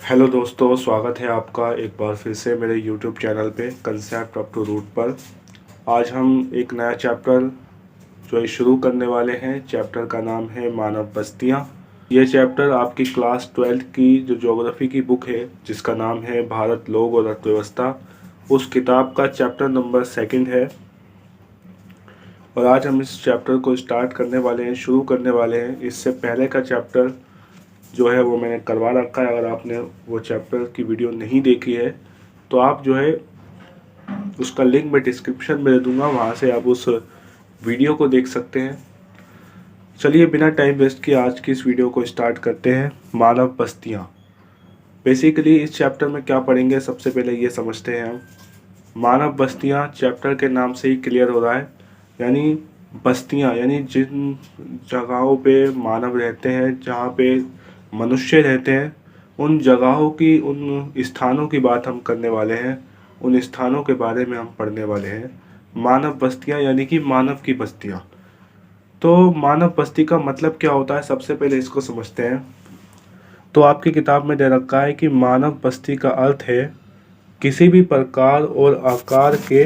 Hello दोस्तों, स्वागत है आपका एक बार फिर से मेरे यूट्यूब चैनल पे कंसेप्ट अप टू रूट पर। आज हम एक नया चैप्टर जो है शुरू करने वाले हैं। चैप्टर का नाम है मानव बस्तियाँ। ये चैप्टर आपकी क्लास 12th की जो ज्योग्राफी की बुक है जिसका नाम है भारत लोग और अर्थव्यवस्था, उस किताब का चैप्टर नंबर 2 है। और आज हम इस चैप्टर को स्टार्ट करने वाले हैं, शुरू करने वाले हैं। इससे पहले का चैप्टर जो है वो मैंने करवा रखा है। अगर आपने वो चैप्टर की वीडियो नहीं देखी है तो आप जो है उसका लिंक मैं डिस्क्रिप्शन में दे दूंगा, वहाँ से आप उस वीडियो को देख सकते हैं। चलिए बिना टाइम वेस्ट किए आज की इस वीडियो को स्टार्ट करते हैं। मानव बस्तियाँ। बेसिकली इस चैप्टर में क्या पढ़ेंगे, सबसे पहले ये समझते हैं हम। मानव बस्तियाँ चैप्टर के नाम से ही क्लियर हो रहा है, यानी बस्तियाँ यानी जिन जगहों पे मानव रहते हैं, जहाँ पे मनुष्य रहते हैं, उन जगहों की, उन स्थानों की बात हम करने वाले हैं। उन स्थानों के बारे में हम पढ़ने वाले हैं। मानव बस्तियाँ यानी कि मानव की बस्तियाँ। तो मानव बस्ती का मतलब क्या होता है, सबसे पहले इसको समझते हैं। तो आपकी किताब में दे रखा है कि मानव बस्ती का अर्थ है किसी भी प्रकार और आकार के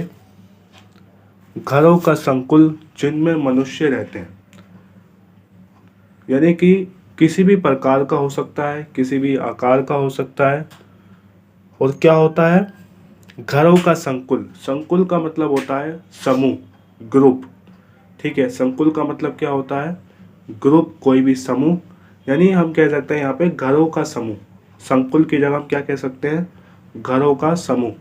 घरों का संकुल जिनमें मनुष्य रहते हैं। यानी कि किसी भी प्रकार का हो सकता है, किसी भी आकार का हो सकता है। और क्या होता है, घरों का संकुल। संकुल का मतलब होता है समूह, ग्रुप। ठीक है, संकुल का मतलब क्या होता है, ग्रुप, कोई भी समूह। यानी हम कह सकते हैं यहाँ पे घरों का समूह। संकुल की जगह हम क्या कह सकते हैं, घरों का समूह।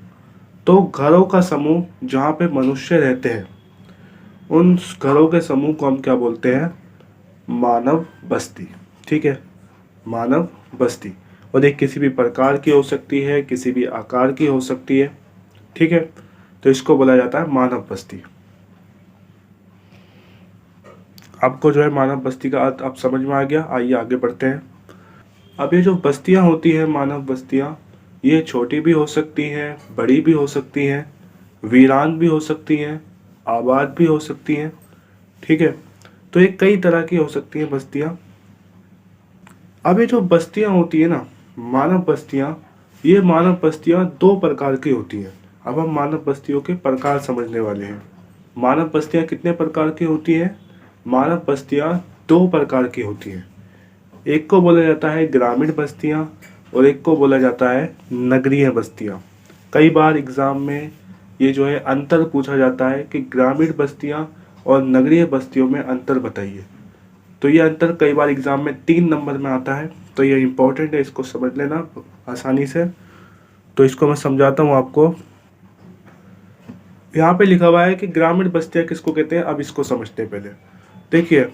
तो घरों का समूह जहाँ पे मनुष्य रहते हैं, उन घरों के समूह को हम क्या बोलते हैं, मानव बस्ती। ठीक है, मानव बस्ती। और ये किसी भी प्रकार की हो सकती है, किसी भी आकार की हो सकती है। ठीक है, तो इसको बोला जाता है मानव बस्ती। आपको जो है मानव बस्ती का अर्थ अब समझ में आ गया। आइए आगे बढ़ते हैं। अब ये जो बस्तियां होती हैं, मानव बस्तियां, ये छोटी भी हो सकती हैं, बड़ी भी हो सकती हैं, वीरान भी हो सकती हैं, आबाद भी हो सकती हैं। ठीक है, तो ये कई तरह की हो सकती हैं बस्तियां। अब ये जो बस्तियां होती है ना, मानव बस्तियां, ये मानव बस्तियां दो प्रकार की होती हैं। अब हम मानव बस्तियों के प्रकार समझने वाले हैं। मानव बस्तियां कितने प्रकार की होती हैं, मानव बस्तियां दो प्रकार की होती हैं। एक को बोला जाता है ग्रामीण बस्तियां और एक को बोला जाता है नगरीय बस्तियां। कई बार एग्जाम में ये जो है अंतर पूछा जाता है कि ग्रामीण बस्तियां और नगरीय बस्तियों में अंतर बताइए। तो ये अंतर कई बार एग्जाम में 3 नंबर में आता है, तो ये इम्पोर्टेंट है, इसको समझ लेना आसानी से। तो इसको मैं समझाता हूँ आपको। यहाँ पे लिखा हुआ है कि ग्रामीण बस्तियां किसको कहते हैं। अब इसको समझते हैं पहले। देखिए,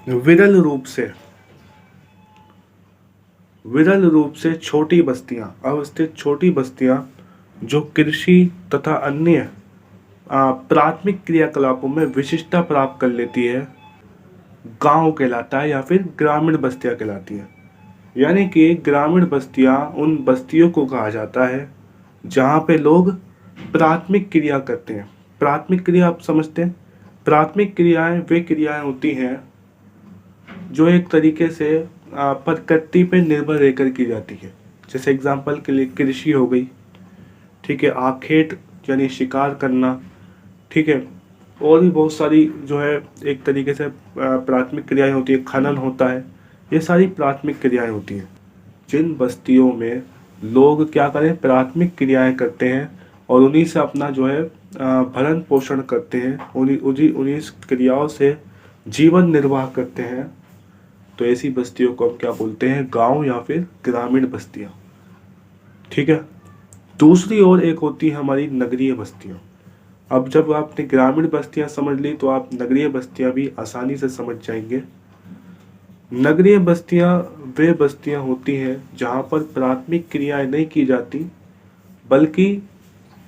विरल रूप से छोटी बस्तियां अवस्थित छोटी बस्तियां जो कृषि तथा अन्य प्राथमिक क्रियाकलापों में विशिष्टता प्राप्त कर लेती है, गांव कहलाता है या फिर ग्रामीण बस्तियां कहलाती है। यानी कि ग्रामीण बस्तियां उन बस्तियों को कहा जाता है जहाँ पे लोग प्राथमिक क्रिया करते हैं। प्राथमिक क्रिया आप समझते हैं, प्राथमिक क्रियाएं वे क्रियाएं होती हैं जो एक तरीके से प्रकृति पे निर्भर रहकर की जाती है। जैसे एग्जांपल के लिए कृषि हो गई, ठीक है, आखेट यानी शिकार करना, ठीक है, और भी बहुत सारी जो है एक तरीके से प्राथमिक क्रियाएं होती है, खनन होता है। ये सारी प्राथमिक क्रियाएं होती हैं। जिन बस्तियों में लोग क्या करें, प्राथमिक क्रियाएं करते हैं और उन्हीं से अपना जो है भरण पोषण करते हैं, उन्हीं उन्हीं उन्हीं क्रियाओं से जीवन निर्वाह करते हैं। तो ऐसी बस्तियों को हम क्या बोलते हैं, गांव या फिर ग्रामीण बस्तियां। ठीक है, दूसरी ओर एक होती है हमारी नगरीय बस्तियां। अब जब आपने ग्रामीण बस्तियां समझ ली तो आप नगरीय बस्तियां भी आसानी से समझ जाएंगे। नगरीय बस्तियां वे बस्तियां होती हैं जहां पर प्राथमिक क्रियाएं नहीं की जाती, बल्कि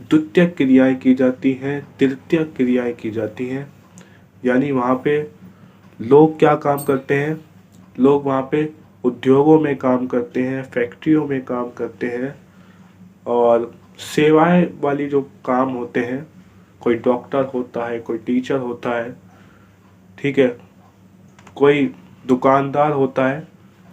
द्वितीयक क्रियाएं की जाती हैं, तृतीय क्रियाएं की जाती हैं। यानी वहाँ पे लोग क्या काम करते हैं, लोग वहाँ पे उद्योगों में काम करते हैं, फैक्ट्रियों में काम करते हैं, और सेवाएं वाली जो काम होते हैं, कोई डॉक्टर होता है, कोई टीचर होता है, ठीक है, कोई दुकानदार होता है।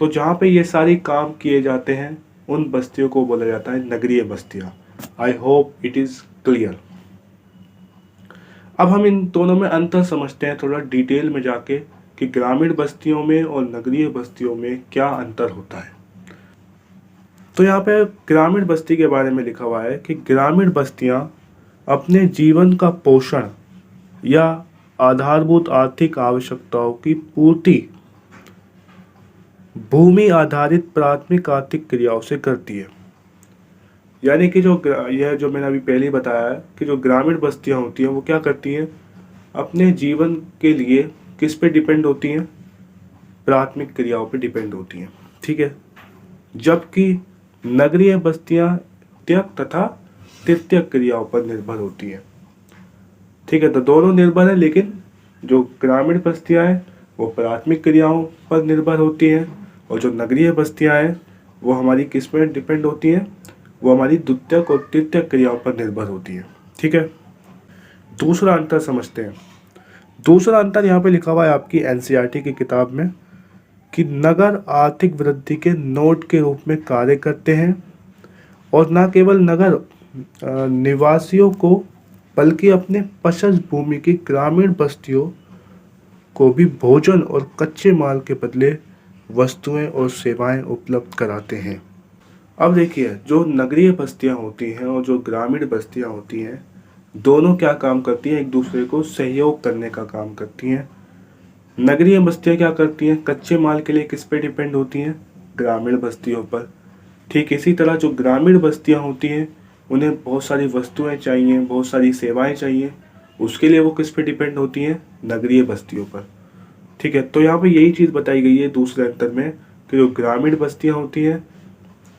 तो जहाँ पे ये सारी काम किए जाते हैं उन बस्तियों को बोला जाता है नगरीय बस्तियाँ। I hope it is clear. अब हम इन दोनों में अंतर समझते हैं थोड़ा डिटेल में जाके कि ग्रामीण बस्तियों में और नगरीय बस्तियों में क्या अंतर होता है। तो यहाँ पे ग्रामीण बस्ती के बारे में लिखा हुआ है कि ग्रामीण बस्तियाँ अपने जीवन का पोषण या आधारभूत आर्थिक आवश्यकताओं की पूर्ति भूमि आधारित प्राथमिक आर्थिक क्रियाओं से करती है। यानी कि यह जो मैंने अभी पहले ही बताया है कि जो ग्रामीण बस्तियां होती हैं वो क्या करती हैं, अपने जीवन के लिए किस पे डिपेंड होती हैं, प्राथमिक क्रियाओं पे डिपेंड होती हैं। ठीक है, जबकि नगरीय बस्तियां द्वितीयक तथा तृतीयक क्रियाओं पर निर्भर होती हैं। ठीक है, तो दोनों निर्भर है, लेकिन जो ग्रामीण बस्तियां हैं वो प्राथमिक क्रियाओं पर निर्भर होती हैं और जो नगरीय बस्तियां हैं वो हमारी किस पे डिपेंड होती हैं, वो हमारी द्वितीयक और तृतीयक क्रियाओं पर निर्भर होती है। ठीक है, दूसरा अंतर समझते हैं। दूसरा अंतर यहाँ पे लिखा हुआ है आपकी एनसीईआरटी की किताब में कि नगर आर्थिक वृद्धि के नोड के रूप में कार्य करते हैं और न केवल नगर निवासियों को बल्कि अपने पशज भूमि की ग्रामीण बस्तियों को भी भोजन और कच्चे माल के बदले वस्तुएं और सेवाएं उपलब्ध कराते हैं। अब देखिए, जो नगरीय बस्तियां होती हैं और जो ग्रामीण बस्तियां होती हैं, दोनों क्या काम करती हैं, एक दूसरे को सहयोग करने का काम करती हैं। नगरीय बस्तियां क्या करती हैं, कच्चे माल के लिए किस पे डिपेंड होती हैं, ग्रामीण बस्तियों पर। ठीक इसी तरह जो ग्रामीण बस्तियां होती हैं उन्हें बहुत सारी वस्तुएं चाहिए, बहुत सारी सेवाएं चाहिए, उसके लिए वो किस पे डिपेंड होती हैं, नगरीय बस्तियों पर। ठीक है, तो यहाँ पे यही चीज़ बताई गई है दूसरे अंतर में कि जो ग्रामीण बस्तियाँ होती हैं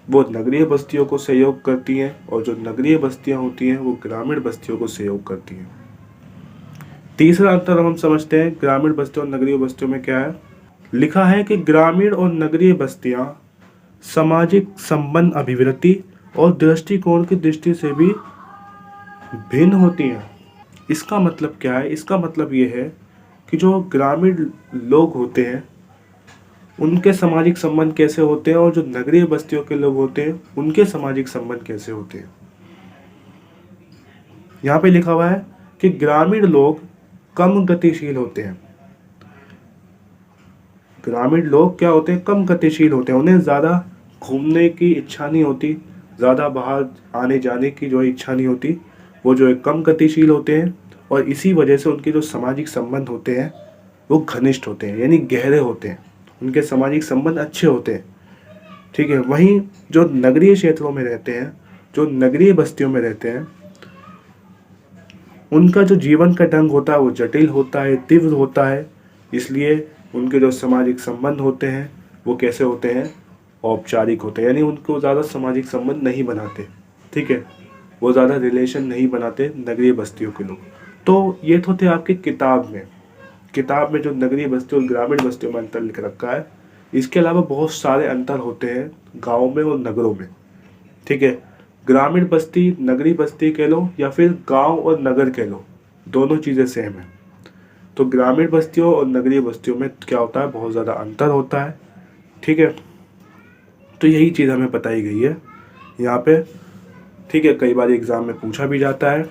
वो नगरीय बस्तियों को सहयोग करती हैं और जो नगरीय बस्तियाँ होती हैं वो ग्रामीण बस्तियों को सहयोग करती हैं। तीसरा अंतर हम समझते हैं ग्रामीण बस्तियों और नगरीय बस्तियों में क्या है। लिखा है कि ग्रामीण और नगरीय बस्तियाँ सामाजिक संबंध अभिवृद्धि और दृष्टिकोण की दृष्टि से भी भिन्न होती हैं। इसका मतलब क्या है, इसका मतलब ये है कि जो ग्रामीण लोग होते हैं उनके सामाजिक संबंध कैसे होते हैं और जो नगरीय बस्तियों के लोग होते हैं उनके सामाजिक संबंध कैसे होते हैं। यहाँ पे लिखा हुआ है कि ग्रामीण लोग कम गतिशील होते हैं। ग्रामीण लोग क्या होते हैं, कम गतिशील होते हैं, उन्हें ज़्यादा घूमने की इच्छा नहीं होती, ज़्यादा बाहर आने जाने की जो इच्छा नहीं होती, वो जो है कम गतिशील होते हैं और इसी वजह से उनके जो सामाजिक संबंध होते हैं वो घनिष्ठ होते हैं, यानी गहरे होते हैं, उनके सामाजिक संबंध अच्छे होते हैं। ठीक है, वहीं जो नगरीय क्षेत्रों में रहते हैं, जो नगरीय बस्तियों में रहते हैं, उनका जो जीवन का ढंग होता है वो जटिल होता है, तीव्र होता है, इसलिए उनके जो सामाजिक संबंध होते हैं वो कैसे होते हैं, औपचारिक होते हैं, यानी उनको ज़्यादा सामाजिक संबंध नहीं बनाते। ठीक है, वो ज़्यादा रिलेशन नहीं बनाते नगरीय बस्तियों के लोग। तो ये तो थे आपकी किताब में जो नगरीय बस्तियों और ग्रामीण बस्तियों में अंतर लिख रखा है। इसके अलावा बहुत सारे अंतर होते हैं गाँव में और नगरों में। ठीक है, ग्रामीण बस्ती नगरीय बस्ती कह लो या फिर गांव और नगर कह लो, दोनों चीज़ें सेम है। तो ग्रामीण बस्तियों और नगरीय बस्तियों में क्या होता है, बहुत ज़्यादा अंतर होता है। ठीक है, तो यही चीज़ हमें बताई गई है यहाँ पे। ठीक है, कई बार एग्ज़ाम में पूछा भी जाता है।